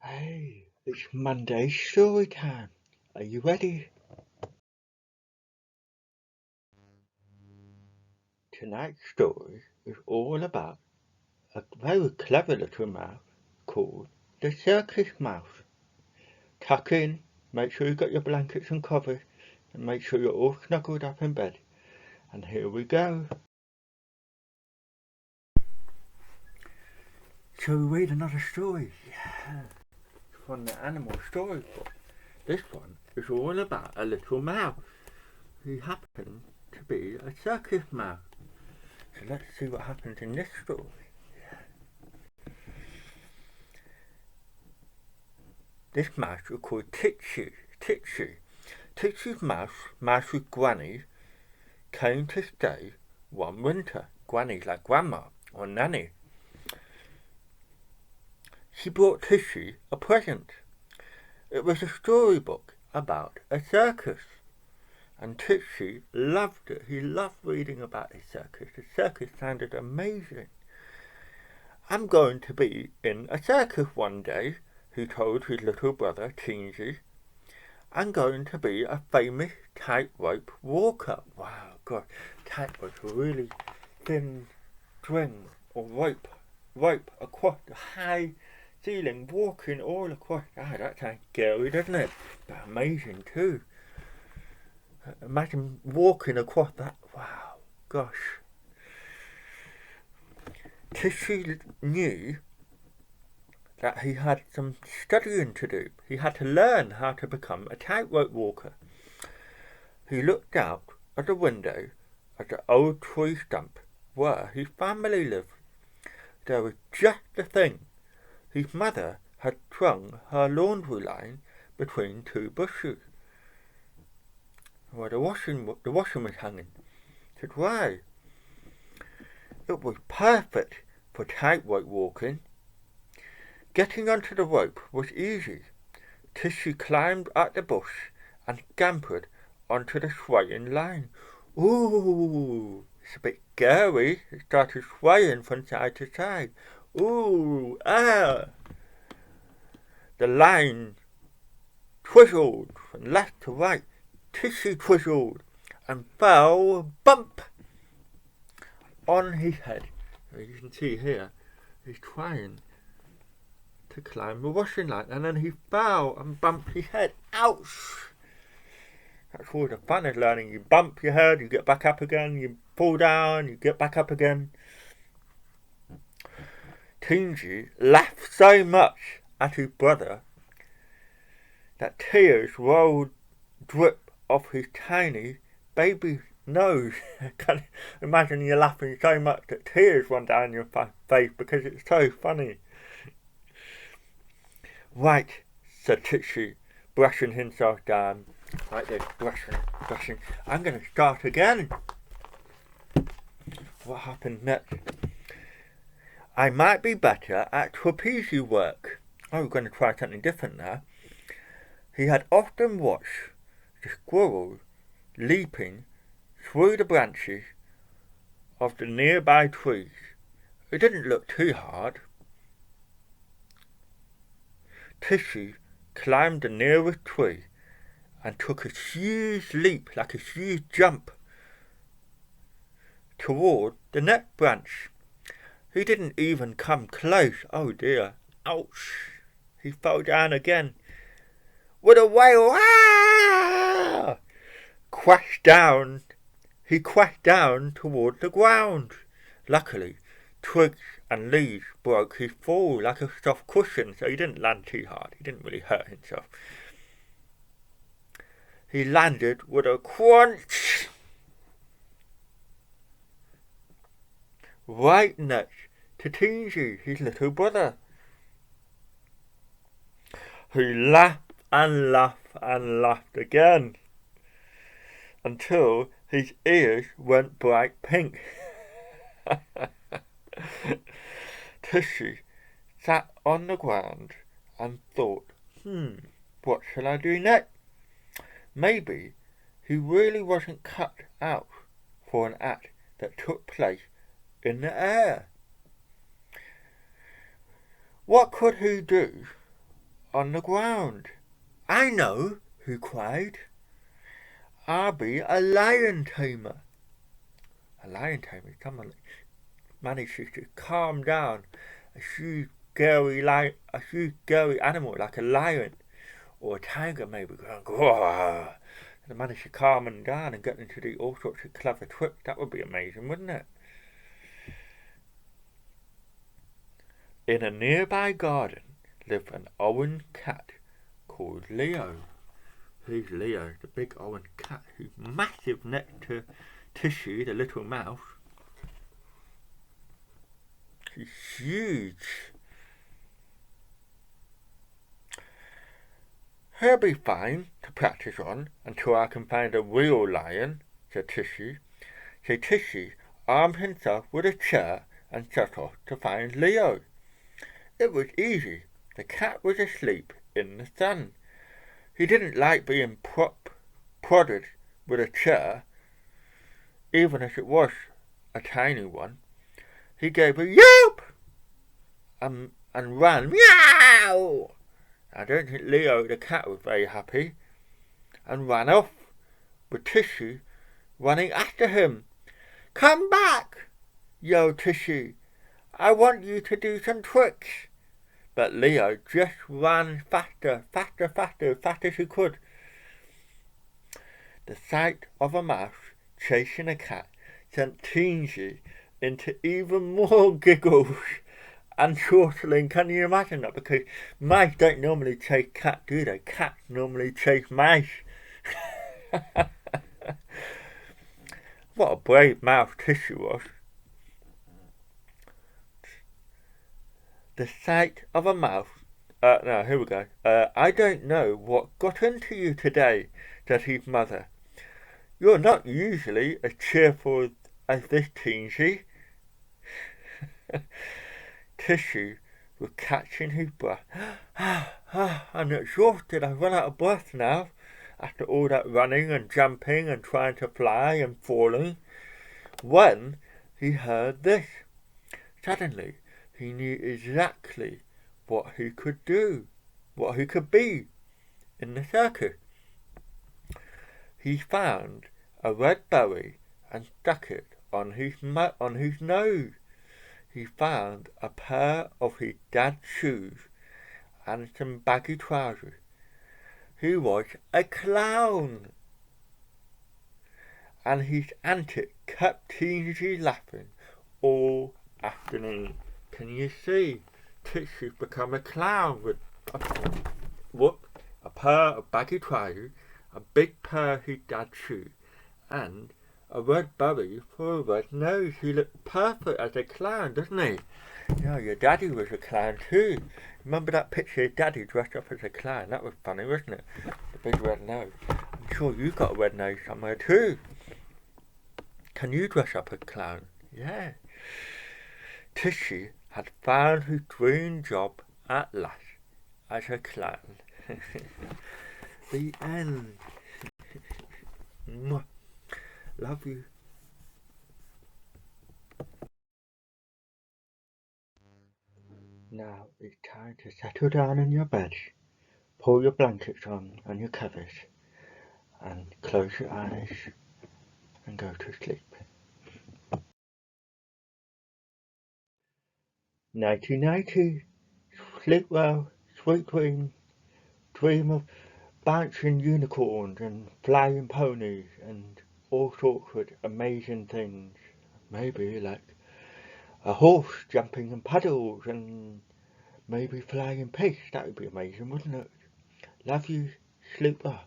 Hey, it's Monday story time. Are you ready? Tonight's story is all about a very clever little mouse called the circus mouse. Tuck in, make sure you got your blankets and covers, and make sure you're all snuggled up in bed. And here we go. Shall we read another story? Yeah. From the animal storybook. This one is all about a little mouse who happened to be a circus mouse. So let's see what happens in this story. This mouse was called Titsy. Titsy's mouse with Granny, came to stay one winter. Granny's like grandma or nanny. She brought Titsy a present. It was a storybook about a circus. And Titsy loved it. He loved reading about the circus. The circus sounded amazing. I'm going to be in a circus one day, he told his little brother, Teensy. I'm going to be a famous tightrope walker. Wow, God, tightrope's a really thin string or rope across the high ceiling, walking all across. That sounds scary, doesn't it? But amazing too. Imagine walking across that. Wow, gosh. Tissy knew that he had some studying to do. He had to learn how to become a tightrope walker. He looked out of the window at the old tree stump where his family lived. There was just the thing. His mother had strung her laundry line between two bushes where the washing was hanging. He said, why? It was perfect for tightrope walking. Getting onto the rope was easy. Tissy climbed up the bush and scampered onto the swaying line. Ooh, it's a bit scary. It started swaying from side to side. Ooh, ah! The line twizzled from left to right. Tissy twizzled and fell bump on his head. As you can see here, he's trying to climb the washing line, and then he fell and bumped his head. Ouch! That's all the fun of learning. You bump your head, you get back up again, you fall down, you get back up again. Teensy laughed so much at his brother that tears rolled drip off his tiny baby nose. I can imagine you laughing so much that tears run down your face because it's so funny. Right, said Titsy, brushing himself down. Right there, brushing. I'm going to start again. What happened next? I might be better at trapeze work. Oh, we're going to try something different now. He had often watched the squirrels leaping through the branches of the nearby trees. It didn't look too hard. Tissy climbed the nearest tree and took a huge leap, like a huge jump, toward the next branch. He didn't even come close. Oh dear. Ouch. He fell down again. With a wail. Ah! He crashed down toward the ground. Luckily, twigs and leaves broke his fall like a soft cushion, so he didn't land too hard. He didn't really hurt himself. He landed with a crunch right next to Teensy, his little brother. He laughed and laughed and laughed again until his ears went bright pink. Tissy sat on the ground and thought, what shall I do next? Maybe he really wasn't cut out for an act that took place in the air. What could he do on the ground. I know, he cried. I'll be a lion tamer. A lion tamer, someone manages to calm down a huge scary animal like a lion or a tiger maybe going, "Gwah!" And manage to calm them down and get them to do all sorts of clever tricks. That would be amazing, wouldn't it? In a nearby garden lived an orange cat called Leo. Who's Leo? The big orange cat who's massive next to Tishy, the little mouse. He's huge. He'll be fine to practice on until I can find a real lion, said Tishy. So Tishy armed himself with a chair and set off to find Leo. It was easy. The cat was asleep in the sun. He didn't like being prodded with a chair, even if it was a tiny one. He gave a yelp and ran. Meow! I don't think Leo the cat was very happy and ran off with Tishy running after him. Come back, yelled Tishy. I want you to do some tricks. But Leo just ran faster, fast as he could. The sight of a mouse chasing a cat sent Teensy into even more giggles and chortling. Can you imagine that? Because mice don't normally chase cats, do they? Cats normally chase mice. What a brave mouse Tishy was. The sight of a mouse. Here we go. I don't know what got into you today, said his mother. You're not usually as cheerful as this, Teensy. Tishy was catching his breath. I'm exhausted. I've run out of breath now. After all that running and jumping and trying to fly and falling. When he heard this, suddenly he knew exactly what he could do, what he could be in the circus. He found a red berry and stuck it on his nose. He found a pair of his dad's shoes and some baggy trousers. He was a clown. And his antics kept Teensy laughing all afternoon. Can you see? Tishy's become a clown with a pair of baggy trousers, a big pair of his dad's shoes, and a red berry for a red nose. He looked perfect as a clown, doesn't he? Yeah, your daddy was a clown too. Remember that picture of daddy dressed up as a clown? That was funny, wasn't it? The big red nose. I'm sure you got a red nose somewhere too. Can you dress up as a clown? Yeah. Tishy had found his dream job at last as a clown. The end. Love you. Now it's time to settle down in your bed, pull your blankets on and your covers, and close your eyes and go to sleep. Nighty nighty, sleep well, sweet dreams, dream of bouncing unicorns and flying ponies and all sorts of amazing things. Maybe like a horse jumping in puddles and maybe flying pigs. That would be amazing, wouldn't it? Love you, sleep well.